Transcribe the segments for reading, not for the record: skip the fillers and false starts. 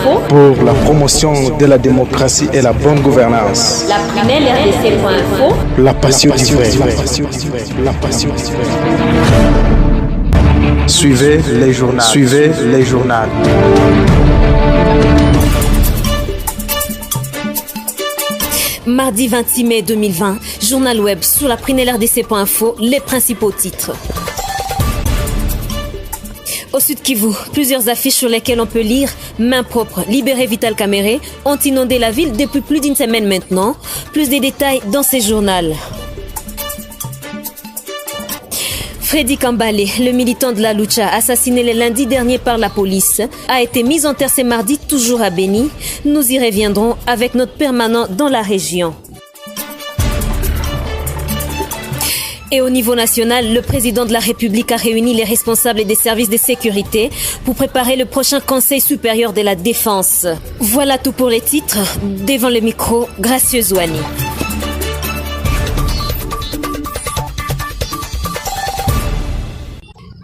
rdc.info pour la promotion de la démocratie et la bonne gouvernance. La prunelle rdc.info, la passion du vrai. La passion du vrai. Suivez les journaux. Suivez les journaux. Mardi 26 mai 2020, journal web sur la prunelle rdc.info, les principaux titres. Au Sud Kivu, plusieurs affiches sur lesquelles on peut lire « Main propre, libérez Vital Kamerhe » ont inondé la ville depuis plus d'une semaine maintenant. Plus de détails dans ces journaux. Freddy Kambale, le militant de la Lucha, assassiné le lundi dernier par la police, a été mis en terre ce mardi, toujours à Beni. Nous y reviendrons avec notre permanent dans la région. Et au niveau national, le président de la République a réuni les responsables des services de sécurité pour préparer le prochain Conseil supérieur de la défense. Voilà tout pour les titres. Devant le micro, Gracieuse Zouani.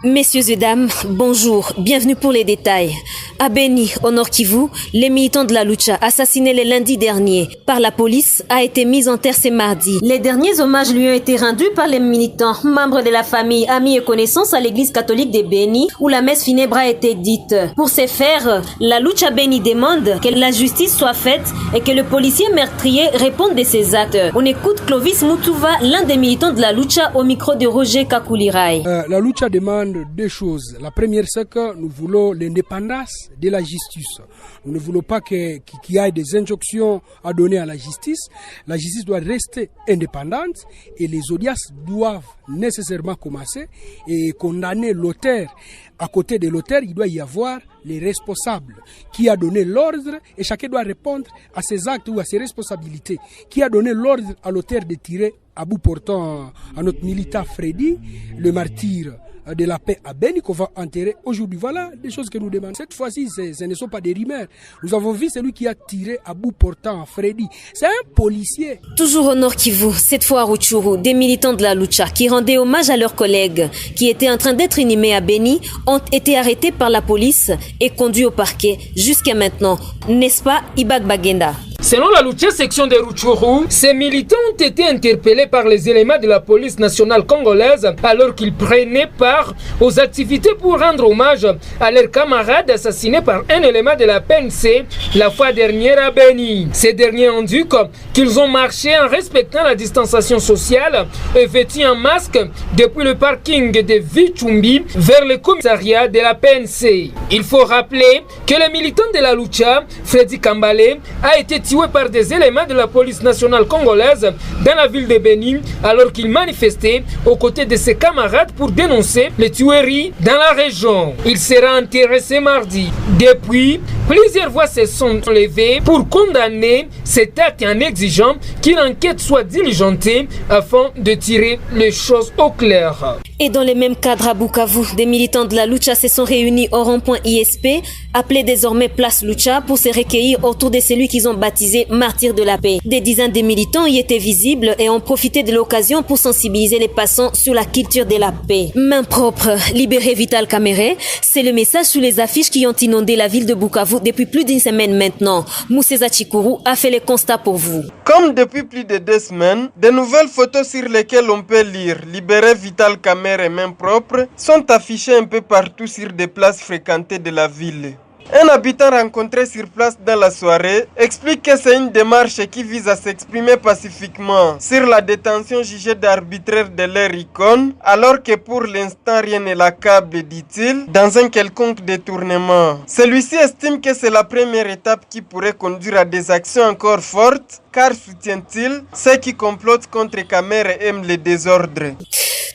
Messieurs et dames, bonjour, bienvenue pour les détails. À Beni, au Nord Kivu, les militants de la Lucha, assassinés le lundi dernier par la police, a été mis en terre ce mardi. Les derniers hommages lui ont été rendus par les militants, membres de la famille, amis et connaissances à l'église catholique de Beni, où la messe funèbre a été dite. Pour ce faire, la Lucha Beni demande que la justice soit faite et que le policier meurtrier réponde de ses actes. On écoute Clovis Moutouva, l'un des militants de la Lucha, au micro de Roger Kakulirai. La Lucha demande deux choses. La première, c'est que nous voulons l'indépendance de la justice. Nous ne voulons pas qu'il y ait des injonctions à donner à la justice. La justice doit rester indépendante et les audiences doivent nécessairement commencer et condamner l'auteur. À côté de l'auteur, il doit y avoir les responsables qui a donné l'ordre et chacun doit répondre à ses actes ou à ses responsabilités. Qui a donné l'ordre à l'auteur de tirer à bout portant à notre militant Freddy, le martyr de la paix à Beni qu'on va enterrer aujourd'hui. Voilà des choses que nous demandons. Cette fois-ci, ce ne sont pas des rumeurs. Nous avons vu celui qui a tiré à bout portant Freddy. C'est un policier. Toujours au Nord Kivu, cette fois à Rutshuru, des militants de la Lucha qui rendaient hommage à leurs collègues qui étaient en train d'être inhumés à Beni ont été arrêtés par la police et conduits au parquet jusqu'à maintenant. N'est-ce pas, Ibak Bagenda? Selon la Lucha section de Rutshuru, ces militants ont été interpellés par les éléments de la police nationale congolaise alors qu'ils prenaient part aux activités pour rendre hommage à leurs camarades assassinés par un élément de la PNC la fois dernière à Beni. Ces derniers ont dit qu'ils ont marché en respectant la distanciation sociale et vêtus en masque depuis le parking de Vichumbi vers le commissariat de la PNC. Il faut rappeler que le militant de la Lucha, Freddy Kambale, a été tué par des éléments de la police nationale congolaise dans la ville de Beni alors qu'il manifestait aux côtés de ses camarades pour dénoncer les tueries dans la région. Il sera enterré ce mardi. Depuis, plusieurs voix se sont levées pour condamner cet acte en exigeant qu'une enquête soit diligentée afin de tirer les choses au clair. Et dans le même cadre à Bukavu, des militants de la Lucha se sont réunis au rond-point ISP, appelé désormais Place Lucha, pour se recueillir autour de celui qu'ils ont baptisé Martyr de la paix. Des dizaines de militants y étaient visibles et ont profité de l'occasion pour sensibiliser les passants sur la culture de la paix. Main propre, libérez Vital Kamerhe, c'est le message sous les affiches qui ont inondé la ville de Bukavu depuis plus d'une semaine maintenant. Mousseza Chikourou a fait le constat pour vous. Comme depuis plus de 2 semaines, de nouvelles photos sur lesquelles on peut lire « Libérez Vital Kamerhe et main propre » sont affichées un peu partout sur des places fréquentées de la ville. Un habitant rencontré sur place dans la soirée explique que c'est une démarche qui vise à s'exprimer pacifiquement sur la détention jugée d'arbitraire de leur icône, alors que pour l'instant rien ne l'accable, dit-il, dans un quelconque détournement. Celui-ci estime que c'est la première étape qui pourrait conduire à des actions encore fortes, car, soutient-il, ceux qui complotent contre Kamerhe aiment le désordre.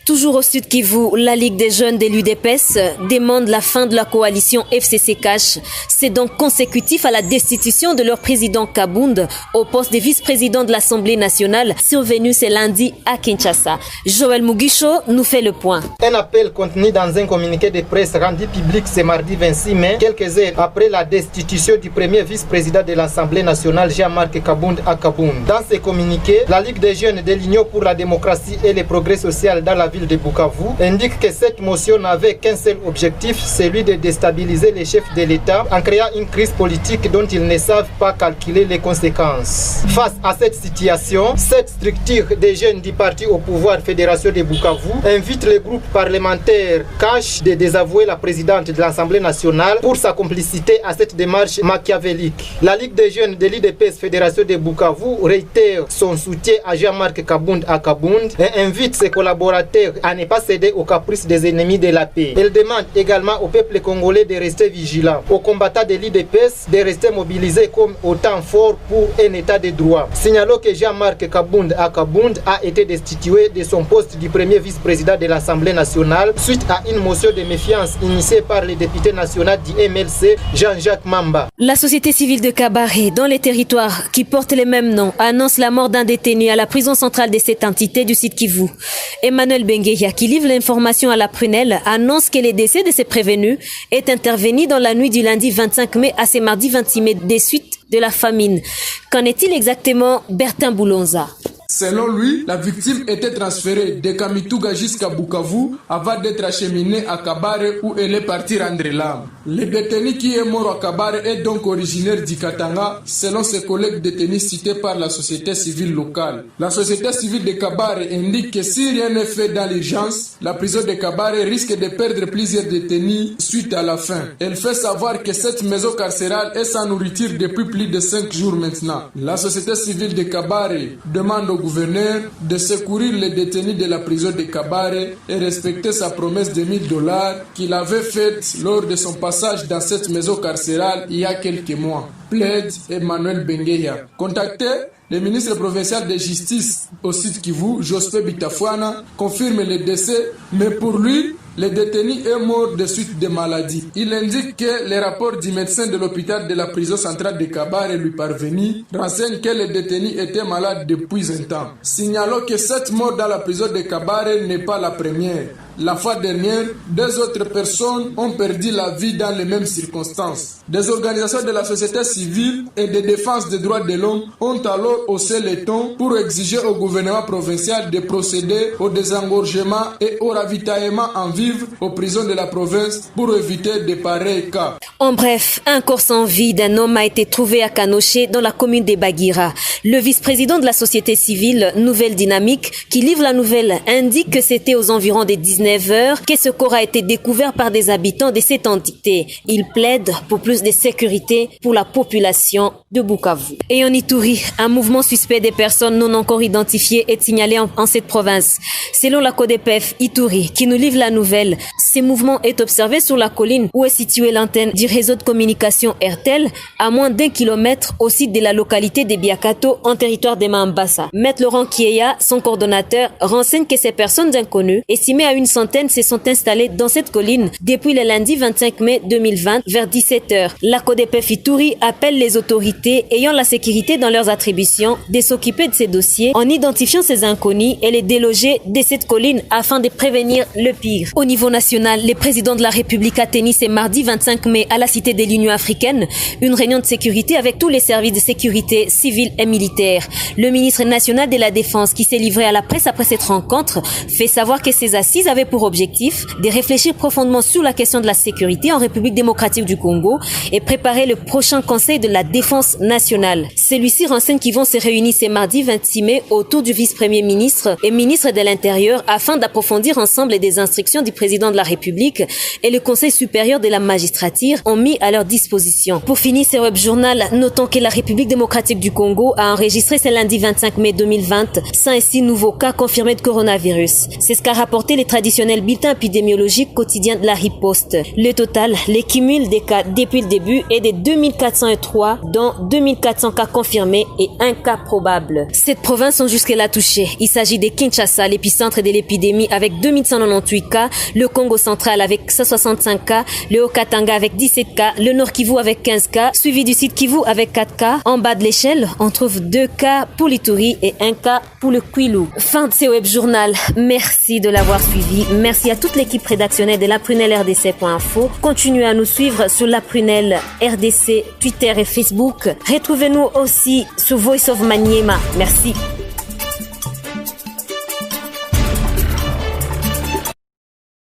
Toujours au Sud Kivu, la Ligue des jeunes de l'UDPS demande la fin de la coalition FCC Cash. C'est donc consécutif à la destitution de leur président Kabund au poste de vice-président de l'Assemblée nationale survenu ce lundi à Kinshasa. Joël Mugisho nous fait le point. Un appel contenu dans un communiqué de presse rendu public ce mardi 26 mai, quelques heures après la destitution du premier vice-président de l'Assemblée nationale Jean-Marc Kabund à Kabound. Dans ses communiqués, la Ligue des jeunes de l'Union pour la démocratie et le progrès social dans la ville de Bukavu indique que cette motion n'avait qu'un seul objectif, celui de déstabiliser les chefs de l'État en créant une crise politique dont ils ne savent pas calculer les conséquences. Face à cette situation, cette structure des jeunes du parti au pouvoir Fédération de Bukavu invite le groupe parlementaire CACH de désavouer la présidente de l'Assemblée nationale pour sa complicité à cette démarche machiavélique. La Ligue des jeunes de l'IDPS Fédération de Bukavu réitère son soutien à Jean-Marc Kabound à Kabound et invite ses collaborateurs à ne pas céder aux caprices des ennemis de la paix. Elle demande également au peuple congolais de rester vigilant, aux combattants de l'IDPS de rester mobilisés comme au temps fort pour un état de droit. Signalons que Jean-Marc Kabound à Kabound a été destitué de son poste du premier vice-président de l'Assemblée nationale suite à une motion de méfiance initiée par le député national du MLC, Jean-Jacques Mamba. La société civile de Kabare, dans les territoires qui portent les mêmes noms, annonce la mort d'un détenu à la prison centrale de cette entité du site Kivu. Emmanuel Bengueya, qui livre l'information à la prunelle, annonce que le décès de ces prévenus est intervenu dans la nuit du lundi 25 mai à ce mardi 26 mai des suites de la famine. Qu'en est-il exactement, Bertin Boulonza? Selon lui, la victime était transférée de Kamituga jusqu'à Bukavu avant d'être acheminée à Kabare où elle est partie rendre l'âme. Le détenu qui est mort à Kabare est donc originaire du Katanga, selon ses collègues détenus cités par la société civile locale. La société civile de Kabare indique que si rien n'est fait dans l'urgence, la prison de Kabare risque de perdre plusieurs détenus suite à la faim. Elle fait savoir que cette maison carcérale est sans nourriture depuis plus de 5 jours maintenant. La société civile de Kabare demande au gouverneur de secourir les détenus de la prison de Kabare et respecter sa promesse de $1000 qu'il avait faite lors de son passage dans cette maison carcérale il y a quelques mois. Plaide Emmanuel Bengueya. Contacté, le ministre provincial de justice au sud Kivu, Jospé Bitafouana, confirme le décès, mais pour lui, le détenu est mort de suite de maladie. Il indique que les rapports du médecin de l'hôpital de la prison centrale de Kabare lui parvenu renseignent que le détenu était malade depuis un temps. Signalons que cette mort dans la prison de Kabare n'est pas la première. La fois dernière, 2 autres personnes ont perdu la vie dans les mêmes circonstances. Des organisations de la société civile et de défense des droits de l'homme ont alors haussé les tons pour exiger au gouvernement provincial de procéder au désengorgement et au ravitaillement en vivres aux prisons de la province pour éviter de pareils cas. En bref, un corps sans vie d'un homme a été trouvé à Kanoché dans la commune de Bagira. Le vice-président de la société civile Nouvelle Dynamique, qui livre la nouvelle, indique que c'était aux environs des 19h que ce corps a été découvert par des habitants de cette entité. Il plaide pour plus de sécurité pour la population de Bukavu. Et en Ituri, un mouvement suspect des personnes non encore identifiées est signalé en cette province. Selon la CODEPEF Ituri, qui nous livre la nouvelle, ce mouvement est observé sur la colline où est située l'antenne du réseau de communication RTL, à moins d'1 kilomètre au site de la localité de Biakato, en territoire de Mambasa. Maître Laurent Kieya, son coordonnateur, renseigne que ces personnes inconnues, estimées à une centaine, se sont installées dans cette colline depuis le lundi 25 mai 2020 vers 17h. La CODEPEF Ituri appelle les autorités ayant la sécurité dans leurs attributions de s'occuper de ces dossiers en identifiant ces inconnus et les déloger de cette colline afin de prévenir le pire. Au niveau national, le président de la République a tenu ce mardi 25 mai à la Cité de l'Union africaine une réunion de sécurité avec tous les services de sécurité civils et militaires. Le ministre national de la Défense, qui s'est livré à la presse après cette rencontre, fait savoir que ces assises avaient pour objectif de réfléchir profondément sur la question de la sécurité en République démocratique du Congo et préparer le prochain Conseil de la Défense nationale. Celui-ci renseigne qu'ils vont se réunir ce mardi 26 mai autour du vice-premier ministre et ministre de l'Intérieur afin d'approfondir ensemble des instructions du président de la République et le Conseil supérieur de la magistrature ont mis à leur disposition. Pour finir ce web journal, notons que la République démocratique du Congo a enregistré ce lundi 25 mai 2020 106 nouveaux cas confirmés de coronavirus. C'est ce qu'a rapporté les traditionnel bulletin épidémiologique quotidien de la riposte. Le total, les cumuls des cas depuis le début est de 2403, dont 2400 cas confirmés et 1 cas probable. Cette province sont jusque-là touchées. Il s'agit de Kinshasa, l'épicentre de l'épidémie avec 2198 cas, le Congo Congo central avec 165 cas, le Haut-Katanga avec 17 cas, le Nord Kivu avec 15 cas, suivi du Sud Kivu avec 4 cas. En bas de l'échelle, on trouve 2 cas pour l'Ituri et 1 cas pour le Kwilu. Fin de ce web journal. Merci de l'avoir suivi. Merci à toute l'équipe rédactionnelle de la Prunelle RDC.info. Continuez à nous suivre sur la Prunelle RDC, Twitter et Facebook. Retrouvez-nous aussi sur Voice of Maniema. Merci.